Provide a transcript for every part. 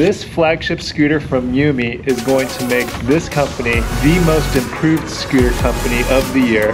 this flagship scooter from YUME is going to make this company the most improved scooter company of the year.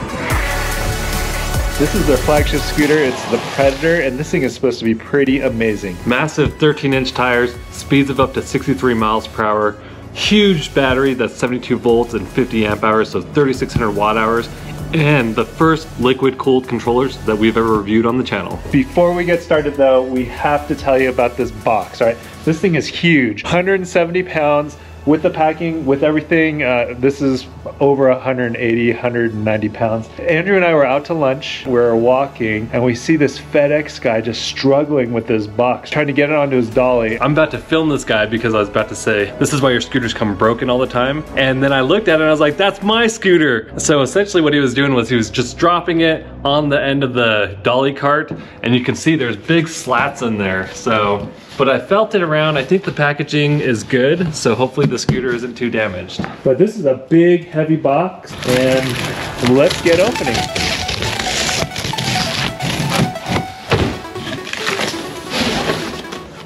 This is their flagship scooter, it's the Predator, and this thing is supposed to be pretty amazing. Massive 13-inch tires, speeds of up to 63 miles per hour, huge battery that's 72 volts and 50 amp hours, so 3,600 watt hours, and the first liquid cooled controllers that we've ever reviewed on the channel. Before we get started though, we have to tell you about this box, right? This thing is huge, 170 pounds. With the packing, with everything, this is over 180, 190 pounds. Andrew and I were out to lunch, we were walking, and we see this FedEx guy just struggling with this box, trying to get it onto his dolly. I'm about to film this guy because I was about to say, this is why your scooters come broken all the time. And then I looked at it and I was like, that's my scooter. So essentially what he was doing was he was just dropping it on the end of the dolly cart, and you can see there's big slats in there. So, but I felt it around. I think the packaging is good, so hopefully the scooter isn't too damaged. But this is a big, heavy box, and let's get opening.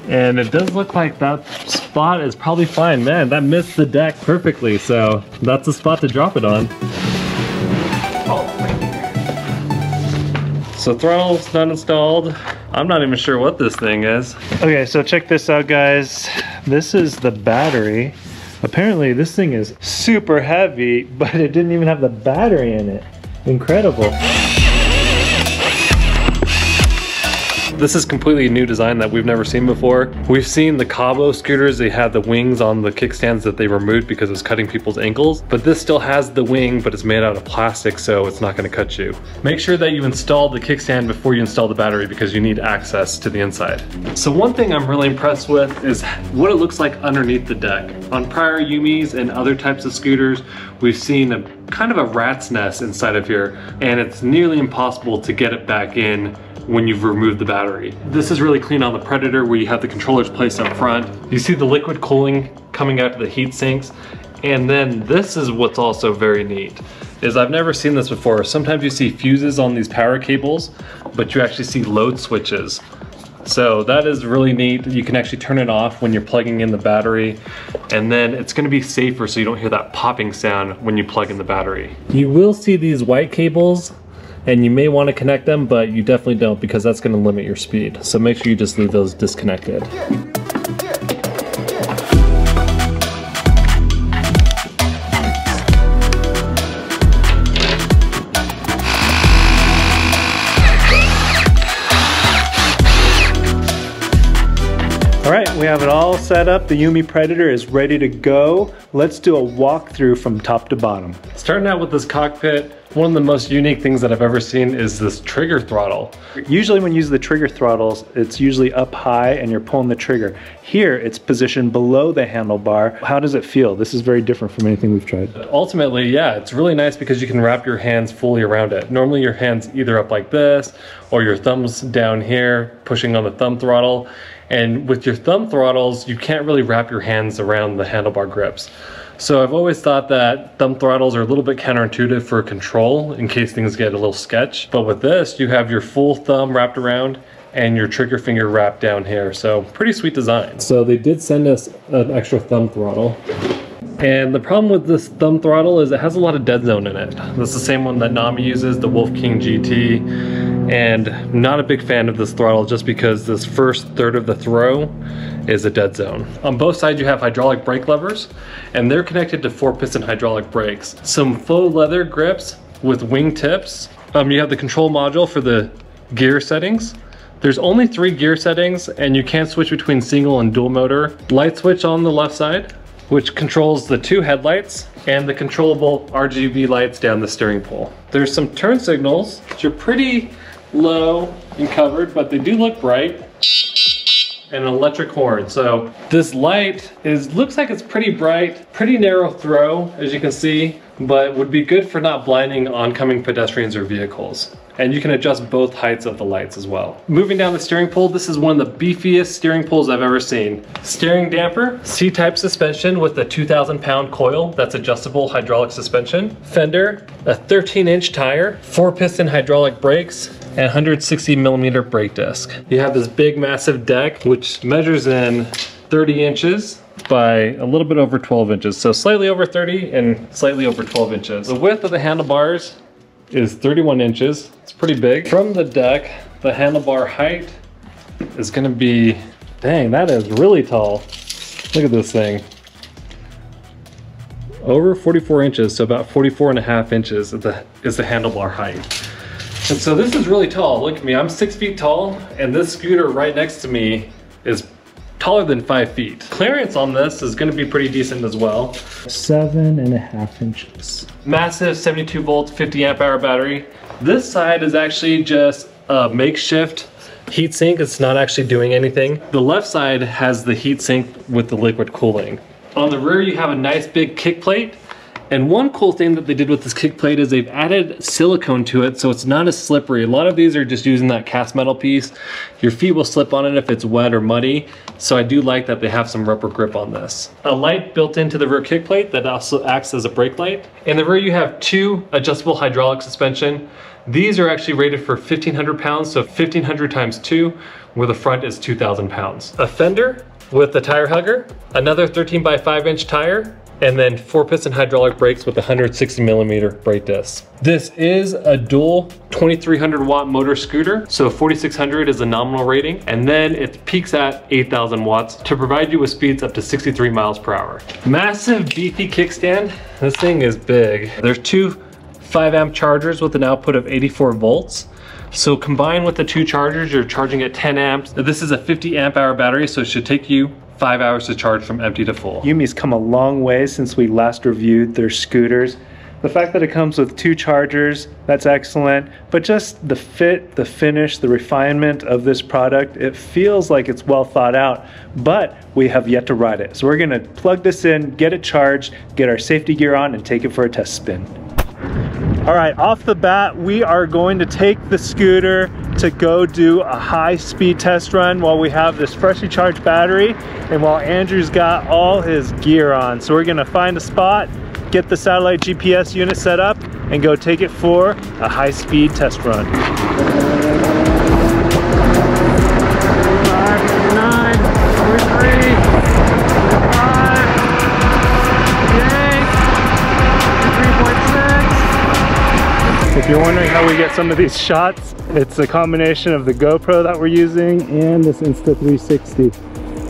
And it does look like that spot is probably fine. Man, that missed the deck perfectly, so that's the spot to drop it on. So throttle's not installed. I'm not even sure what this thing is. Okay, so check this out, guys. This is the battery. Apparently this thing is super heavy, but it didn't even have the battery in it. Incredible. This is completely new design that we've never seen before. We've seen the Cabo scooters, they had the wings on the kickstands that they removed because it was cutting people's ankles, but this still has the wing, but it's made out of plastic, so it's not gonna cut you. Make sure that you install the kickstand before you install the battery because you need access to the inside. So one thing I'm really impressed with is what it looks like underneath the deck. On prior YUMEs and other types of scooters, we've seen a kind of a rat's nest inside of here, and it's nearly impossible to get it back in when you've removed the battery. This is really clean on the Predator where you have the controllers placed up front. You see the liquid cooling coming out of the heat sinks. And then this is what's also very neat, is I've never seen this before. Sometimes you see fuses on these power cables, but you actually see load switches. So that is really neat. You can actually turn it off when you're plugging in the battery, and then it's gonna be safer so you don't hear that popping sound when you plug in the battery. You will see these white cables, and you may want to connect them, but you definitely don't because that's going to limit your speed. So make sure you just leave those disconnected. All right, we have it all set up. The YUME Predator is ready to go. Let's do a walkthrough from top to bottom. Starting out with this cockpit, one of the most unique things that I've ever seen is this trigger throttle. Usually when you use the trigger throttles, it's usually up high and you're pulling the trigger. Here, it's positioned below the handlebar. How does it feel? This is very different from anything we've tried. Ultimately, yeah, it's really nice because you can wrap your hands fully around it. Normally your hand's either up like this, or your thumb's down here, pushing on the thumb throttle. And with your thumb throttles, you can't really wrap your hands around the handlebar grips. So I've always thought that thumb throttles are a little bit counterintuitive for control in case things get a little sketch. But with this, you have your full thumb wrapped around and your trigger finger wrapped down here. So pretty sweet design. So they did send us an extra thumb throttle. And the problem with this thumb throttle is it has a lot of dead zone in it. That's the same one that Nami uses, the Wolf King GT. And not a big fan of this throttle just because this first third of the throw is a dead zone. On both sides you have hydraulic brake levers, and they're connected to 4-piston hydraulic brakes. Some faux leather grips with wing tips. You have the control module for the gear settings. There's only 3 gear settings, and you can't switch between single and dual motor. Light switch on the left side, which controls the 2 headlights and the controllable RGB lights down the steering pole. There's some turn signals, which are pretty low and covered, but they do look bright, and an electric horn. So this light looks like it's pretty bright, pretty narrow throw, as you can see, but would be good for not blinding oncoming pedestrians or vehicles. And you can adjust both heights of the lights as well. Moving down the steering pole, this is one of the beefiest steering poles I've ever seen. Steering damper, C-type suspension with a 2,000-pound coil that's adjustable hydraulic suspension. Fender, a 13-inch tire, 4-piston hydraulic brakes, and 160mm brake disc. You have this big massive deck which measures in 30 inches by a little bit over 12 inches. So slightly over 30 and slightly over 12 inches. The width of the handlebars is 31 inches. It's pretty big. From the deck, the handlebar height is gonna be, dang, that is really tall. Look at this thing. Over 44 inches, so about 44.5 inches is the handlebar height. And so this is really tall. Look at me, I'm 6 feet tall, and this scooter right next to me is taller than 5 feet. Clearance on this is gonna be pretty decent as well. 7.5 inches. Massive 72 volt, 50 amp hour battery. This side is actually just a makeshift heatsink. It's not actually doing anything. The left side has the heatsink with the liquid cooling. On the rear, you have a nice big kick plate. And one cool thing that they did with this kick plate is they've added silicone to it so it's not as slippery. A lot of these are just using that cast metal piece. Your feet will slip on it if it's wet or muddy. So I do like that they have some rubber grip on this. A light built into the rear kick plate that also acts as a brake light. In the rear, you have 2 adjustable hydraulic suspension. These are actually rated for 1,500 pounds, so 1,500 times 2, where the front is 2,000 pounds. A fender with the tire hugger, another 13 by 5 inch tire, and then 4-piston hydraulic brakes with 160 millimeter brake discs. This is a dual 2300 watt motor scooter, so 4600 is the nominal rating, and then it peaks at 8,000 watts to provide you with speeds up to 63 miles per hour. Massive beefy kickstand. This thing is big. There's 2 5 amp chargers with an output of 84 volts. So combined with the 2 chargers, you're charging at 10 amps. This is a 50 amp hour battery, so it should take you 5 hours to charge from empty to full. YUME's come a long way since we last reviewed their scooters. The fact that it comes with 2 chargers, that's excellent, but just the fit, the finish, the refinement of this product, it feels like it's well thought out, but we have yet to ride it. So we're gonna plug this in, get it charged, get our safety gear on, and take it for a test spin. All right, off the bat, we are going to take the scooter to go do a high-speed test run while we have this freshly charged battery and while Andrew's got all his gear on. So we're gonna find a spot, get the satellite GPS unit set up, and go take it for a high-speed test run. 5, 9, 3, 5, 3.6. If you're wondering how we get some of these shots, it's a combination of the GoPro that we're using and this Insta360.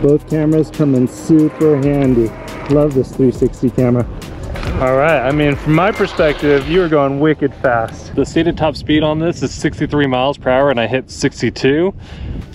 Both cameras come in super handy. Love this 360 camera. All right, I mean, from my perspective, you were going wicked fast. The stated top speed on this is 63 miles per hour and I hit 62.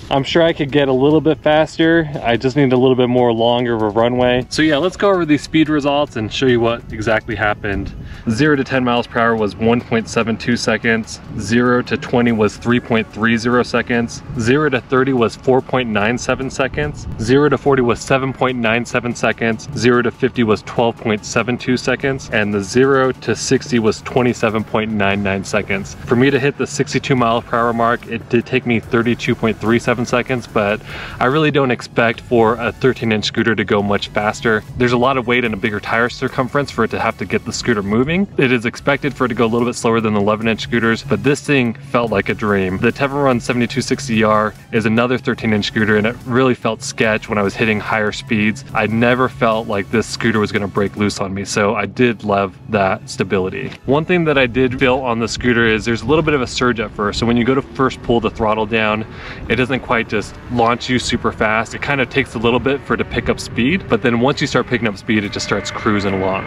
I'm sure I could get a little bit faster. I just need a little bit more longer of a runway. So yeah, let's go over these speed results and show you what exactly happened. 0 to 10 miles per hour was 1.72 seconds. 0 to 20 was 3.30 seconds. 0 to 30 was 4.97 seconds. 0 to 40 was 7.97 seconds. 0 to 50 was 12.72 seconds. And the 0 to 60 was 27.99 seconds. For me to hit the 62 mile per hour mark, it did take me 32.37 seconds, but I really don't expect for a 13-inch scooter to go much faster. There's a lot of weight and a bigger tire circumference for it to have to get the scooter moving. It is expected for it to go a little bit slower than the 11-inch scooters, but this thing felt like a dream. The Teveron 7260R is another 13-inch scooter, and it really felt sketch when I was hitting higher speeds. I never felt like this scooter was gonna break loose on me, so I did love that stability. One thing that I did feel on the scooter is there's a little bit of a surge at first, so when you go to first pull the throttle down, it doesn't quite just launch you super fast. It kind of takes a little bit for it to pick up speed, but then once you start picking up speed, it just starts cruising along.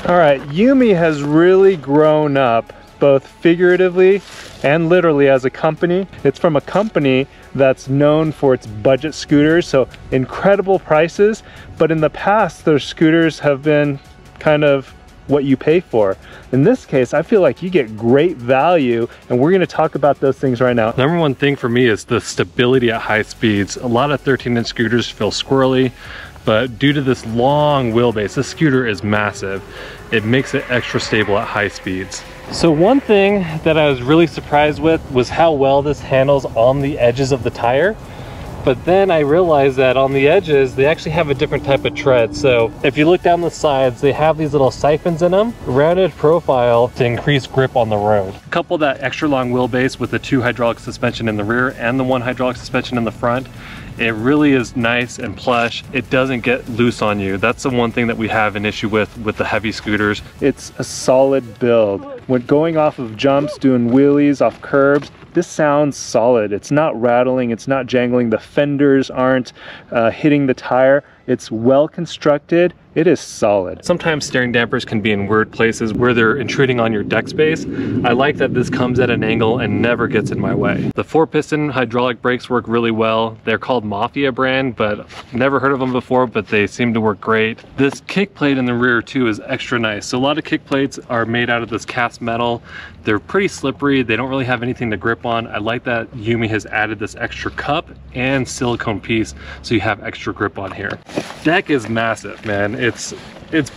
All right, YUME has really grown up both figuratively and literally as a company. It's from a company that's known for its budget scooters, so incredible prices, but in the past, those scooters have been kind of what you pay for. In this case, I feel like you get great value, and we're gonna talk about those things right now. Number one thing for me is the stability at high speeds. A lot of 13-inch scooters feel squirrely, but due to this long wheelbase, this scooter is massive. It makes it extra stable at high speeds. So one thing that I was really surprised with was how well this handles on the edges of the tire. But then I realized that on the edges, they actually have a different type of tread. So if you look down the sides, they have these little siphons in them, rounded profile to increase grip on the road. Couple that extra long wheelbase with the 2 hydraulic suspension in the rear and the 1 hydraulic suspension in the front. It really is nice and plush. It doesn't get loose on you. That's the one thing that we have an issue with the heavy scooters. It's a solid build. When going off of jumps, doing wheelies off curbs, this sounds solid. It's not rattling, it's not jangling. The fenders aren't hitting the tire. It's well constructed. It is solid. Sometimes steering dampers can be in weird places where they're intruding on your deck space. I like that this comes at an angle and never gets in my way. The 4-piston hydraulic brakes work really well. They're called Mafia brand, but never heard of them before, but they seem to work great. This kick plate in the rear too is extra nice. So a lot of kick plates are made out of this cast metal. They're pretty slippery. They don't really have anything to grip on. I like that YUME has added this extra cup and silicone piece so you have extra grip on here. Deck is massive, man. It's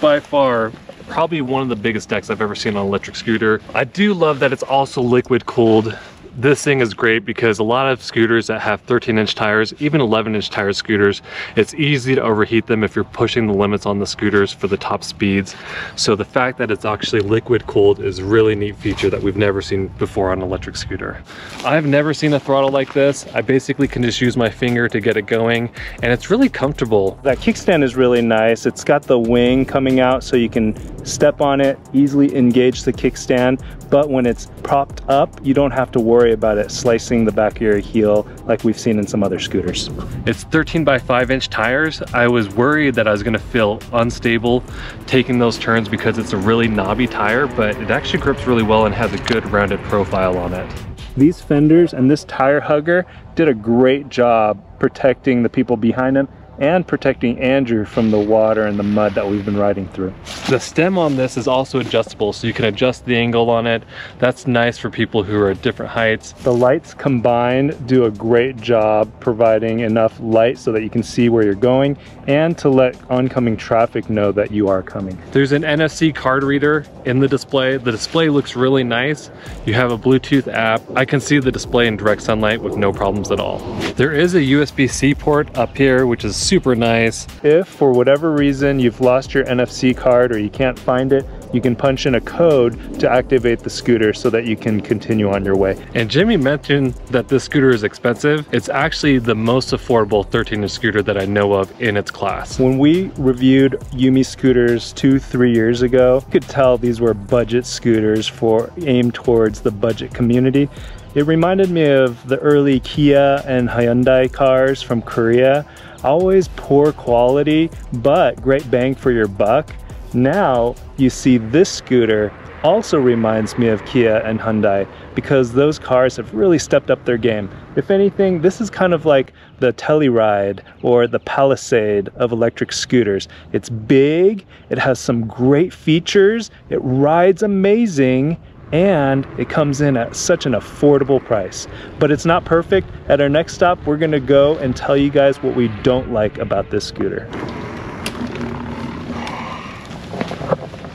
by far probably one of the biggest decks I've ever seen on an electric scooter. I do love that it's also liquid cooled. This thing is great because a lot of scooters that have 13-inch tires, even 11-inch tire scooters, it's easy to overheat them if you're pushing the limits on the scooters for the top speeds. So the fact that it's actually liquid cooled is a really neat feature that we've never seen before on an electric scooter. I've never seen a throttle like this. I basically can just use my finger to get it going, and it's really comfortable. That kickstand is really nice. It's got the wing coming out so you can step on it, easily engage the kickstand, but when it's propped up, you don't have to worry about it slicing the back of your heel like we've seen in some other scooters. It's 13 by 5-inch tires. I was worried that I was gonna feel unstable taking those turns because it's a really knobby tire, but it actually grips really well and has a good rounded profile on it. These fenders and this tire hugger did a great job protecting the people behind them and protecting Andrew from the water and the mud that we've been riding through. The stem on this is also adjustable, so you can adjust the angle on it. That's nice for people who are at different heights. The lights combined do a great job providing enough light so that you can see where you're going and to let oncoming traffic know that you are coming. There's an NFC card reader in the display. The display looks really nice. You have a Bluetooth app. I can see the display in direct sunlight with no problems at all. There is a USB-C port up here, which is super nice. If for whatever reason you've lost your NFC card or you can't find it, you can punch in a code to activate the scooter so that you can continue on your way. And Jimmy mentioned that this scooter is expensive. It's actually the most affordable 13-inch scooter that I know of in its class. When we reviewed YUME scooters 2-3 years ago, you could tell these were budget scooters aimed towards the budget community. It reminded me of the early Kia and Hyundai cars from Korea. Always poor quality, but great bang for your buck. Now you see this scooter also reminds me of Kia and Hyundai because those cars have really stepped up their game. If anything, this is kind of like the Telluride or the Palisade of electric scooters. It's big, it has some great features, it rides amazing, and it comes in at such an affordable price. But it's not perfect. At our next stop, we're gonna go and tell you guys what we don't like about this scooter.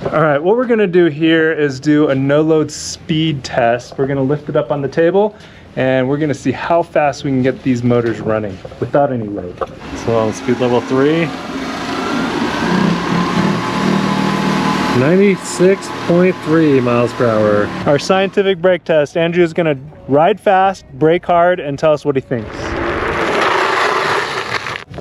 All right, what we're gonna do here is do a no-load speed test. We're gonna lift it up on the table and we're gonna see how fast we can get these motors running without any load. So on speed level 3. 96.3 miles per hour. Our scientific brake test. Andrew's gonna ride fast, brake hard, and tell us what he thinks.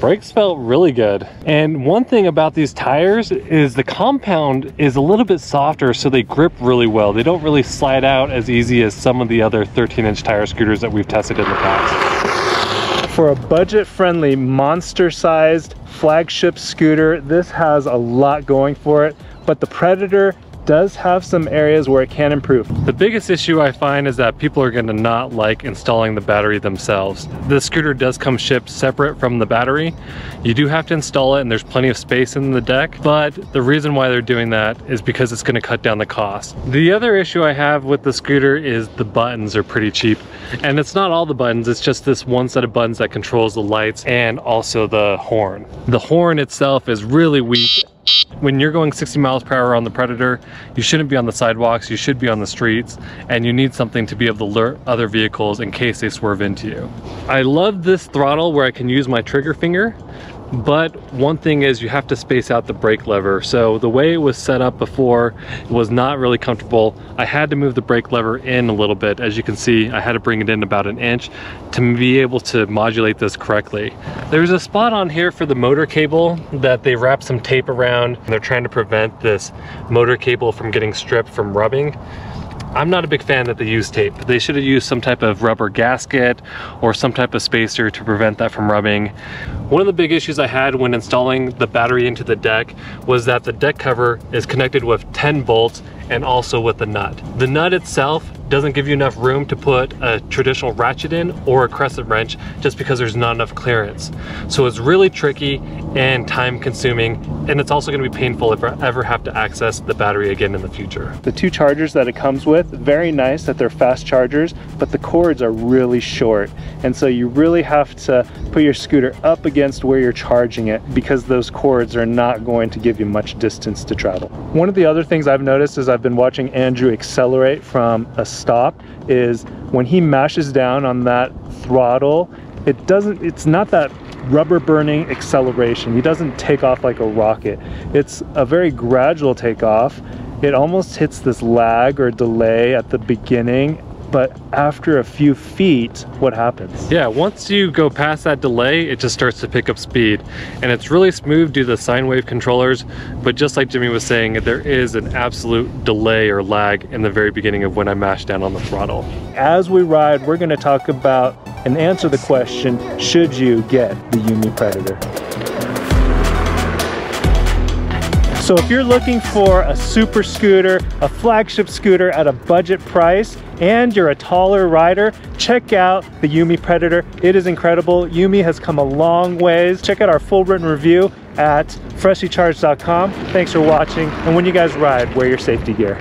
Brakes felt really good. And one thing about these tires is the compound is a little bit softer, so they grip really well. They don't really slide out as easy as some of the other 13-inch tire scooters that we've tested in the past. For a budget-friendly, monster-sized flagship scooter, this has a lot going for it. But the Predator does have some areas where it can improve. The biggest issue I find is that people are going to not like installing the battery themselves. The scooter does come shipped separate from the battery. You do have to install it and there's plenty of space in the deck, but the reason why they're doing that is because it's going to cut down the cost. The other issue I have with the scooter is the buttons are pretty cheap. And it's not all the buttons, it's just this one set of buttons that controls the lights and also the horn. The horn itself is really weak When you're going 60 miles per hour on the Predator, you shouldn't be on the sidewalks, you should be on the streets, and you need something to be able to alert other vehicles in case they swerve into you. I love this throttle where I can use my trigger finger, but one thing is you have to space out the brake lever. So the way it was set up before was not really comfortable. I had to move the brake lever in a little bit. As you can see, I had to bring it in about an inch to be able to modulate this correctly. There's a spot on here for the motor cable that they wrap some tape around. They're trying to prevent this motor cable from getting stripped from rubbing. I'm not a big fan that they use tape. They should have used some type of rubber gasket or some type of spacer to prevent that from rubbing. One of the big issues I had when installing the battery into the deck was that the deck cover is connected with 10 bolts and also with the nut. The nut itself doesn't give you enough room to put a traditional ratchet in or a crescent wrench just because there's not enough clearance. So it's really tricky and time consuming, and it's also going to be painful if I ever have to access the battery again in the future. The two chargers that it comes with, very nice that they're fast chargers, but the cords are really short, and so you really have to put your scooter up against where you're charging it because those cords are not going to give you much distance to travel. One of the other things I've noticed as I've been watching Andrew accelerate from a stop is when he mashes down on that throttle, it's not that rubber burning acceleration. He doesn't take off like a rocket. It's a very gradual takeoff. It almost hits this lag or delay at the beginning, but after a few feet, what happens? Yeah, once you go past that delay, it just starts to pick up speed. And it's really smooth due to the sine wave controllers, but just like Jimmy was saying, there is an absolute delay or lag in the very beginning of when I mash down on the throttle. As we ride, we're gonna talk about and answer the question, should you get the YUME Predator? So if you're looking for a super scooter, a flagship scooter at a budget price, and you're a taller rider, check out the YUME Predator. It is incredible. YUME has come a long ways. Check out our full written review at freshlycharged.com. Thanks for watching, and when you guys ride, wear your safety gear.